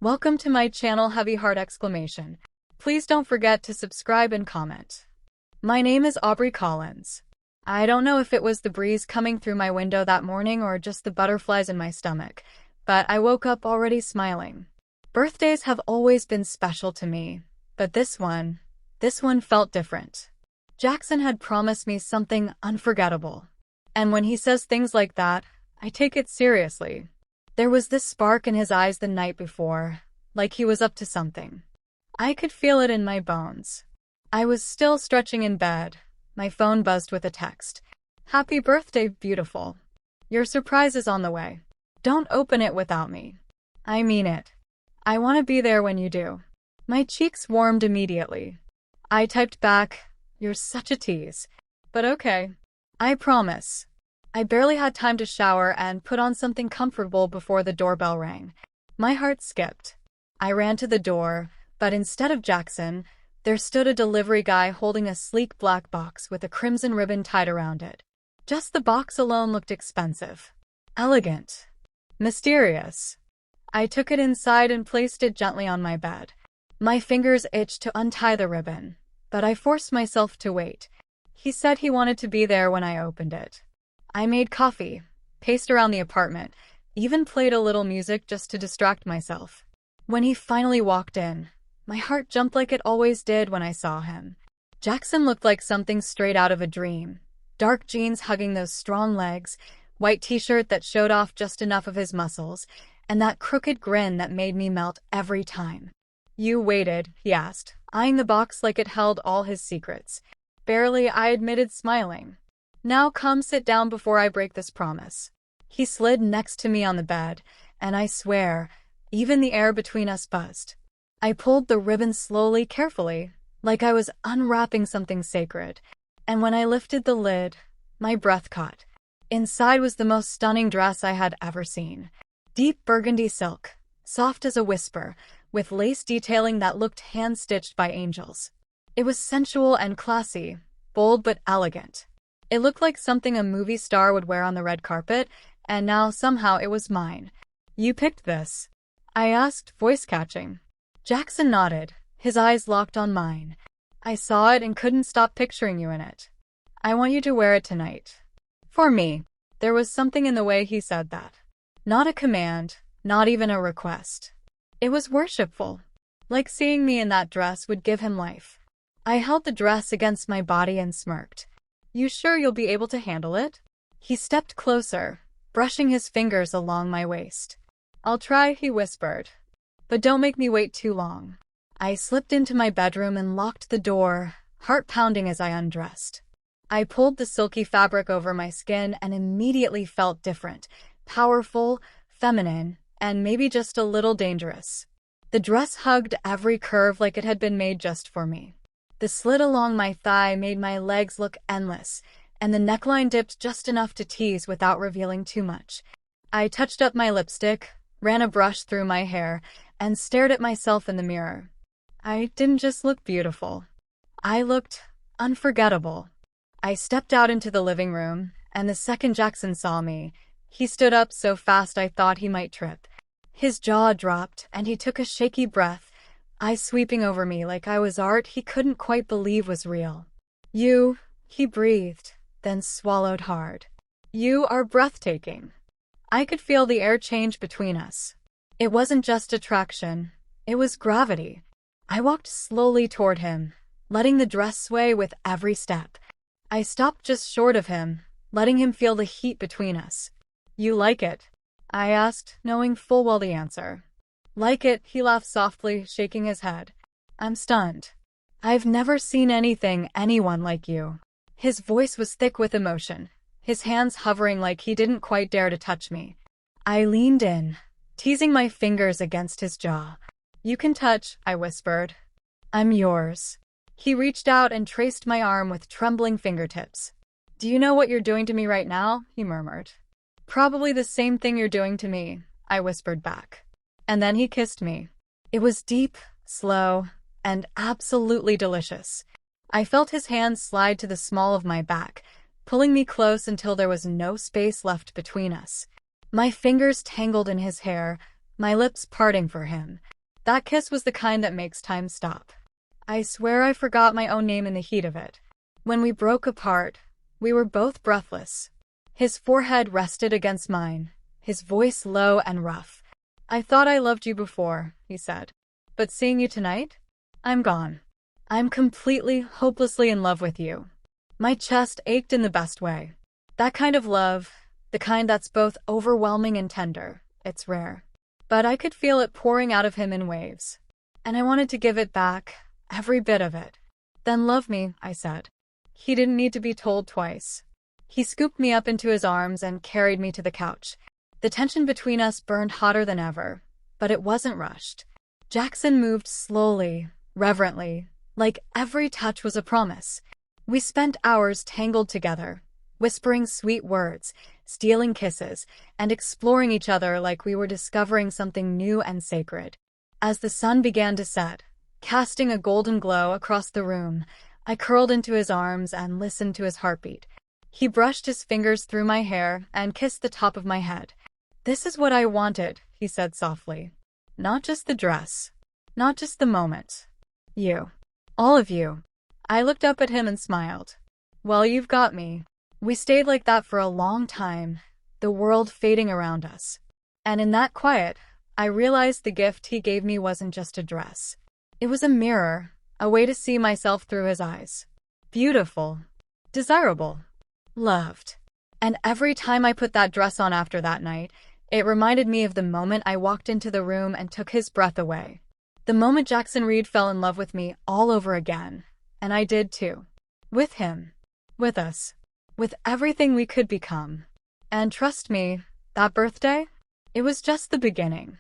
Welcome to my channel Heavy Heart exclamation. Please don't forget to subscribe and comment. My name is Aubrey Collins. I don't know if it was the breeze coming through my window that morning or just the butterflies in my stomach, but I woke up already smiling. Birthdays have always been special to me, but this one felt different. Jaxon had promised me something unforgettable. And when he says things like that, I take it seriously. There was this spark in his eyes the night before, like he was up to something. I could feel it in my bones. I was still stretching in bed. My phone buzzed with a text. "Happy birthday, beautiful. Your surprise is on the way. Don't open it without me. I mean it. I want to be there when you do." My cheeks warmed immediately. I typed back, "You're such a tease. But okay. I promise." I barely had time to shower and put on something comfortable before the doorbell rang. My heart skipped. I ran to the door, but instead of Jaxon, there stood a delivery guy holding a sleek black box with a crimson ribbon tied around it. Just the box alone looked expensive. Elegant. Mysterious. I took it inside and placed it gently on my bed. My fingers itched to untie the ribbon, but I forced myself to wait. He said he wanted to be there when I opened it. I made coffee, paced around the apartment, even played a little music just to distract myself. When he finally walked in, my heart jumped like it always did when I saw him. Jaxon looked like something straight out of a dream. Dark jeans hugging those strong legs, white t-shirt that showed off just enough of his muscles, and that crooked grin that made me melt every time. "You waited?" he asked, eyeing the box like it held all his secrets. Barely, I admitted, smiling. "Now come sit down before I break this promise." He slid next to me on the bed, and I swear, even the air between us buzzed. I pulled the ribbon slowly, carefully, like I was unwrapping something sacred, and when I lifted the lid, my breath caught. Inside was the most stunning dress I had ever seen. Deep burgundy silk, soft as a whisper, with lace detailing that looked hand-stitched by angels. It was sensual and classy, bold but elegant. It looked like something a movie star would wear on the red carpet, and now somehow it was mine. "You picked this?" I asked, voice catching. Jaxon nodded, his eyes locked on mine. "I saw it and couldn't stop picturing you in it. I want you to wear it tonight." For me, there was something in the way he said that. Not a command, not even a request. It was worshipful, like seeing me in that dress would give him life. I held the dress against my body and smirked. "You sure you'll be able to handle it?" He stepped closer, brushing his fingers along my waist. "I'll try," he whispered. "But don't make me wait too long." I slipped into my bedroom and locked the door, heart pounding as I undressed. I pulled the silky fabric over my skin and immediately felt different, powerful, feminine, and maybe just a little dangerous. The dress hugged every curve like it had been made just for me. The slit along my thigh made my legs look endless, and the neckline dipped just enough to tease without revealing too much. I touched up my lipstick, ran a brush through my hair, and stared at myself in the mirror. I didn't just look beautiful. I looked unforgettable. I stepped out into the living room, and the second Jaxon saw me, he stood up so fast I thought he might trip. His jaw dropped, and he took a shaky breath, eyes sweeping over me like I was art he couldn't quite believe was real. "You," he breathed, then swallowed hard. "You are breathtaking." I could feel the air change between us. It wasn't just attraction, it was gravity. I walked slowly toward him, letting the dress sway with every step. I stopped just short of him, letting him feel the heat between us. "You like it?" I asked, knowing full well the answer. "Like it," he laughed softly, shaking his head. "I'm stunned. I've never seen anyone like you." His voice was thick with emotion, his hands hovering like he didn't quite dare to touch me. I leaned in, teasing my fingers against his jaw. "You can touch," I whispered. "I'm yours." He reached out and traced my arm with trembling fingertips. "Do you know what you're doing to me right now?" he murmured. "Probably the same thing you're doing to me," I whispered back. And then he kissed me. It was deep, slow, and absolutely delicious. I felt his hand slide to the small of my back, pulling me close until there was no space left between us. My fingers tangled in his hair, my lips parting for him. That kiss was the kind that makes time stop. I swear I forgot my own name in the heat of it. When we broke apart, we were both breathless. His forehead rested against mine, his voice low and rough. "I thought I loved you before," he said. "But seeing you tonight? I'm gone. I'm completely, hopelessly in love with you." My chest ached in the best way. That kind of love, the kind that's both overwhelming and tender, it's rare. But I could feel it pouring out of him in waves. And I wanted to give it back, every bit of it. "Then love me," I said. He didn't need to be told twice. He scooped me up into his arms and carried me to the couch. The tension between us burned hotter than ever, but it wasn't rushed. Jaxon moved slowly, reverently, like every touch was a promise. We spent hours tangled together, whispering sweet words, stealing kisses, and exploring each other like we were discovering something new and sacred. As the sun began to set, casting a golden glow across the room, I curled into his arms and listened to his heartbeat. He brushed his fingers through my hair and kissed the top of my head. "This is what I wanted," he said softly. "Not just the dress. Not just the moment. You. All of you." I looked up at him and smiled. "Well, you've got me." We stayed like that for a long time, the world fading around us. And in that quiet, I realized the gift he gave me wasn't just a dress. It was a mirror, a way to see myself through his eyes. Beautiful. Desirable. Loved. And every time I put that dress on after that night, it reminded me of the moment I walked into the room and took his breath away. The moment Jaxon Reed fell in love with me all over again. And I did too. With him. With us. With everything we could become. And trust me, that birthday? It was just the beginning.